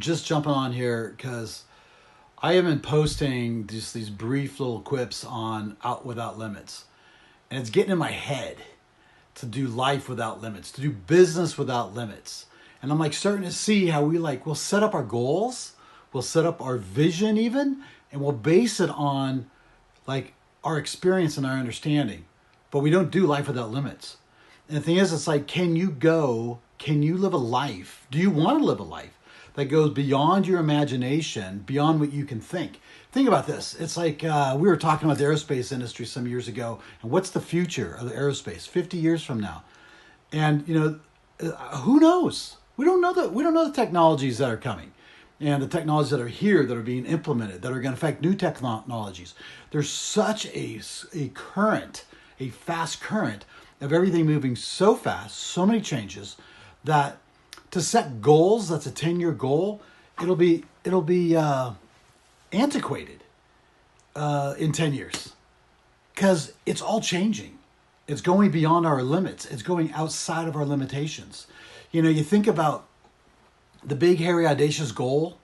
just jumping on here because I have been posting just these brief little quips on Out Without Limits. And it's getting in my head to do life without limits, to do business without limits. And I'm like starting to see how we'll set up our goals, we'll set up our vision even, and we'll base it on like our experience and our understanding. But we don't do life without limits. And the thing is, it's like, can you live a life? Do you want to live a life that goes beyond your imagination, beyond what you can think? Think about this. It's like we were talking about the aerospace industry some years ago, and what's the future of the aerospace 50 years from now? And who knows? We don't know the technologies that are coming, and the technologies that are here that are being implemented that are going to affect new technologies. There's such a current, a fast current of everything moving so fast, so many changes, that to set goals, that's a 10-year goal, it'll be antiquated in 10 years because it's all changing. It's going beyond our limits. It's going outside of our limitations. You think about the big, hairy, audacious goal.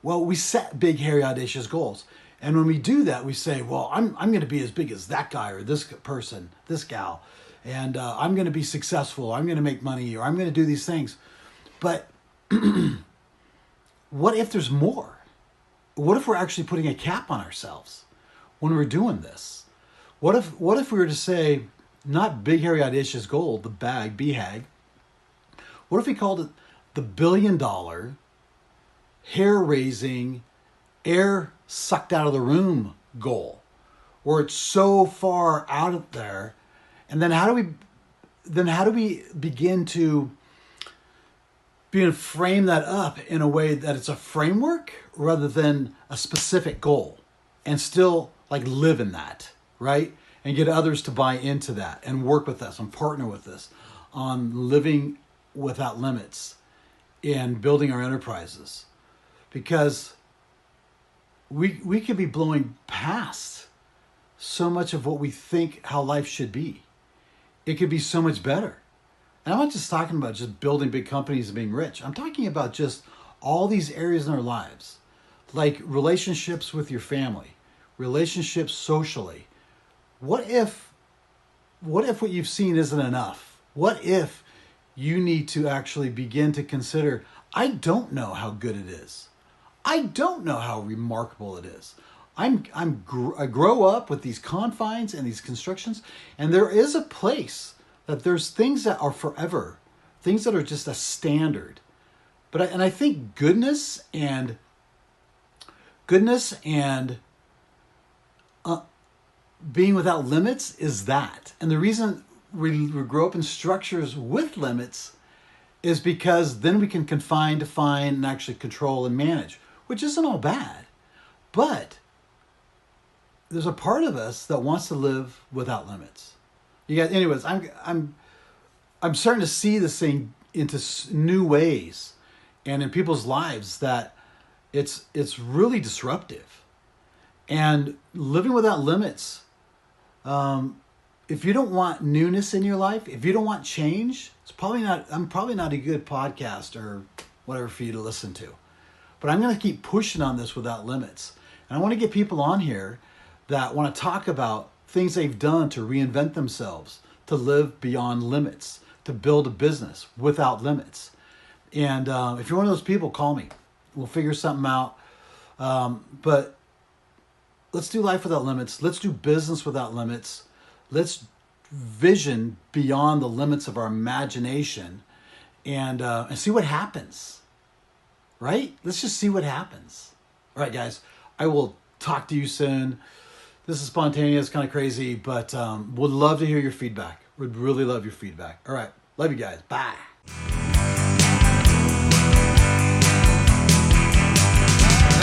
Well, we set big, hairy, audacious goals. And when we do that, we say, well, I'm going to be as big as that guy or this person, this gal. And I'm going to be successful. I'm going to make money, or I'm going to do these things. But what if there's more? What if we're actually putting a cap on ourselves when we're doing this? What if we were to say, not big, hairy, audacious goal, the bag, BHAG. What if we called it the $1 billion, hair-raising, air sucked out of the room goal, where it's so far out of there? And then how do we begin to frame that up in a way that it's a framework rather than a specific goal, and still like live in that, right? And get others to buy into that and work with us and partner with us on living without limits and building our enterprises, because we could be blowing past so much of what we think how life should be. It could be so much better. And I'm not just talking about just building big companies and being rich. I'm talking about just all these areas in our lives, like relationships with your family, relationships socially. What if what you've seen isn't enough? What if you need to actually begin to consider, I don't know how good it is. I don't know how remarkable it is. I grow up with these confines and these constructions, and there is a place that there's things that are forever, things that are just a standard. But I think goodness and being without limits is that. And the reason we grow up in structures with limits is because then we can confine, define, and actually control and manage, which isn't all bad. But there's a part of us that wants to live without limits. You guys, anyways, I'm starting to see this thing into new ways and in people's lives that it's really disruptive. And living without limits, if you don't want newness in your life, if you don't want change, I'm probably not a good podcast or whatever for you to listen to. But I'm going to keep pushing on this without limits. And I want to get people on here that want to talk about things they've done to reinvent themselves, to live beyond limits, to build a business without limits. And if you're one of those people, call me. We'll figure something out. But let's do life without limits. Let's do business without limits. Let's vision beyond the limits of our imagination and see what happens. Right? Let's just see what happens. All right, guys. I will talk to you soon. This is spontaneous, kind of crazy, but would love to hear your feedback. Would really love your feedback. All right. Love you guys. Bye.